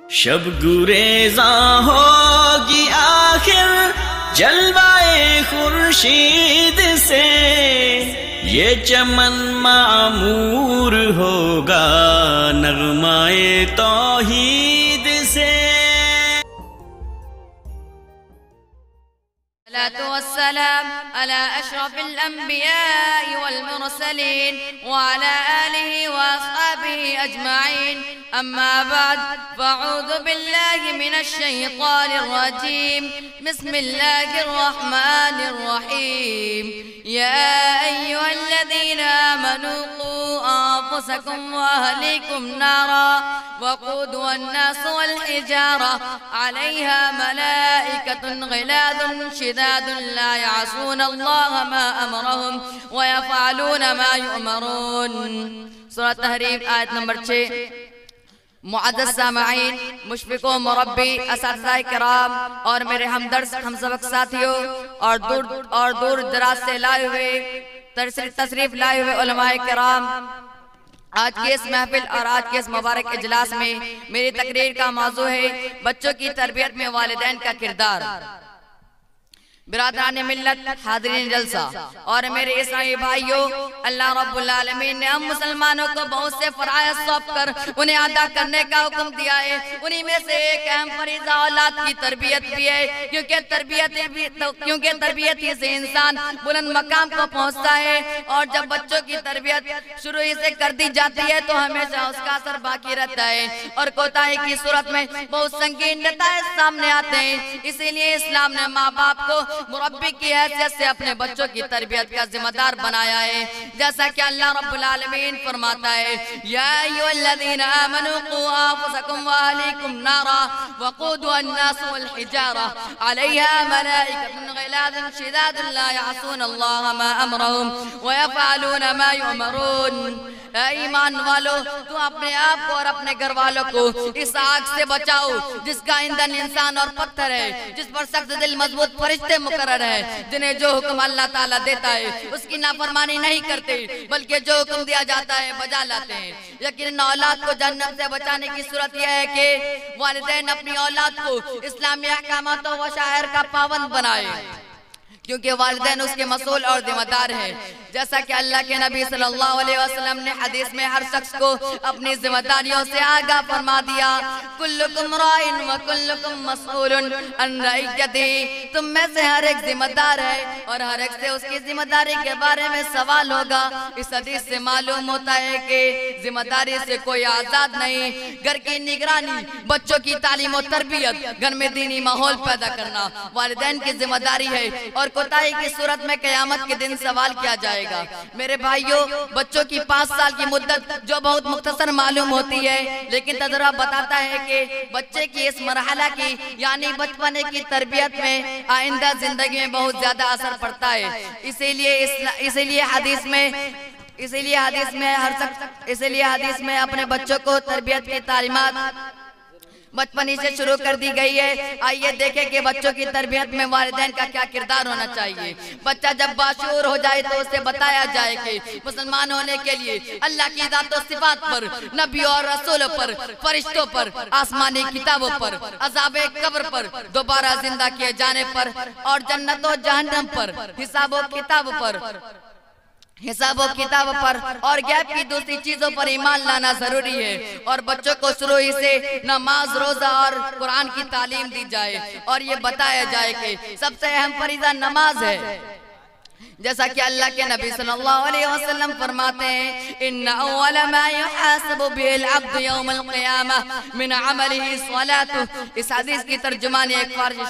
शब गुरेज़ा होगी आखिर जलवाए खुर्शीद से, ये चमन मामूर होगा नगमाए तौहीद से। वस्सलाम अला अशरफिल अंबियाई वल मुरसलीन व अला आलिहि व अस्हाबिहि अजमाइन। अम्मा बाद फअऊज़ु बिल्लाहि मिनश शैतानिर रजीम। बिस्मिल्लाहिर रहमानिर रहीम। या अय्युहल्लज़ीना आमनू क़ू अनफुसकुम व अहलीकुम नारा वक़ूदुहा अन्नास वल हिजारा अलैहा मलाइकतुन ग़िलाज़ुन शिदादुन ला यअसून अल्लाह मा अमरहुम व यफ़अलून मा युअमरून। सूरह तहरीम आयत नंबर 6। मुअज़्ज़ज़ सामईन, मुशफ़िक़ो मुरब्बी, असातिज़ाए किराम और मेरे हमदर्द हम सबक साथियों और दूर दराज से लाए हुए तशरीफ लाए हुए उलमाए किराम, आज के इस महफिल और आज के इस मुबारक इजलास में मेरी तकरीर का मौजू है बच्चों की तरबियत में वालिदैन का किरदार। बिरादरान मिल्लत, हाज़रीन जलसा और मेरे इस्लामी भाइयों, अल्लाह रब्बुल आलमीन ने हम मुसलमानों को बहुत से फराइज़ सौंप कर उन्हें अदा करने का हुक्म दिया है। उन्हीं में से एक अहम फरीज़ा औलाद की तरबियत भी है, क्योंकि तरबियत ही से इंसान बुलंद मकाम को पहुंचता है। और जब बच्चों की तरबियत शुरू ही से कर दी जाती है तो हमेशा उसका असर बाकी रहता है और कोताही की सूरत में बहुत संगीन नताइज सामने आते हैं। इसीलिए इस्लाम ने माँ बाप को मुरब्बी की हैसियत से अपने बच्चों की तरबियत का जिम्मेदार बनाया है। जैसा कि अल्लाह रब्बुल आलमीन फरमाता है, या अय्युहल्लज़ीना आमनू क़ू अनफुसकुम व अहलीकुम नारा वक़ूदुहा अन्नास वल हिजारा अलैहा मलाइकतुन ग़िलाज़ुन शिदादुन ला यअसून अल्लाह मा अमरहुम व यफ़अलून मा युअमरून। ईमान वालों, तुम अपने आप को और अपने घर वालों को इस आग से बचाओ जिसका ईंधन इंसान और पत्थर है, जिस पर सख्त दिल मजबूत फरिश्ते मुकर्रर है, जिन्हें जो हुक्म अल्लाह ताला देता है उसकी नाफरमानी नहीं करते बल्कि जो हुक्म दिया जाता है बजा लाते हैं। यकीनन औलाद को जहन्नम से बचाने की सूरत यह है कि वालिदैन अपनी औलाद को इस्लामी अहकामात व शआइर का पाबंद बनाए, क्योंकि वालिदैन उसके मसूल और जिम्मेदार हैं। जैसा कि अल्लाह के नबी सल्लल्लाहु अलैहि वसल्लम ने हदीस में हर शख्स को अपनी जिम्मेदारियों से आगाह फरमा दिया, कुल्लुकुम राइन व कुल्लुकुम मसऊलुन अन रइयतिही। तुम में से हर एक जिम्मेदार है और हर एक से उसकी जिम्मेदारी के बारे में सवाल होगा। इस हदीस से मालूम होता है कि जिम्मेदारी से कोई आजाद नहीं। घर की निगरानी, बच्चों की तालीम और तरबियत, घर में दीनी माहौल पैदा करना वालिदैन की जिम्मेदारी है और कोताही की सूरत में क़यामत के दिन सवाल किया जाएगा। मेरे भाइयों, बच्चों की 5 साल की मुद्दत जो बहुत मुख्तसर मालूम होती है, लेकिन तजुर्बा बताता है कि बच्चे की इस मरहला की यानी बचपने की तरबियत में आइंदा जिंदगी में बहुत ज्यादा असर पड़ता है। इसीलिए हदीस में अपने बच्चों को तरबियत की तालीमात बचपन से शुरू कर दी गई है। आइए देखें कि बच्चों की तरबियत में वालिदैन का क्या किरदार होना चाहिए। बच्चा जब बाशऊर हो जाए तो उसे बताया जाए कि मुसलमान होने के लिए अल्लाह की ज़ात और सिफात पर, नबी और रसूलों पर, फरिश्तों पर, आसमानी किताबों पर, अज़ाब कब्र पर, दोबारा जिंदा किए जाने पर और जन्नत और जहन्नम पर, हिसाब व किताब पर और गैब की दूसरी चीजों पर ईमान लाना जरूरी है। और बच्चों को शुरू ही से नमाज, रोजा और कुरान की तालीम दी जाए और ये बताया जाए कि सबसे अहम फरीज़ा नमाज है। जैसा कि अल्लाह के नबी सल्लल्लाहु अलैहि वसल्लम फरमाते हैं, इन्ना अव्वल मा युहासबु बिल अब्द यौमल क़ियामह मिन अमलिही सलातुह। इस हदीस की तर्जुमानी एक फारसी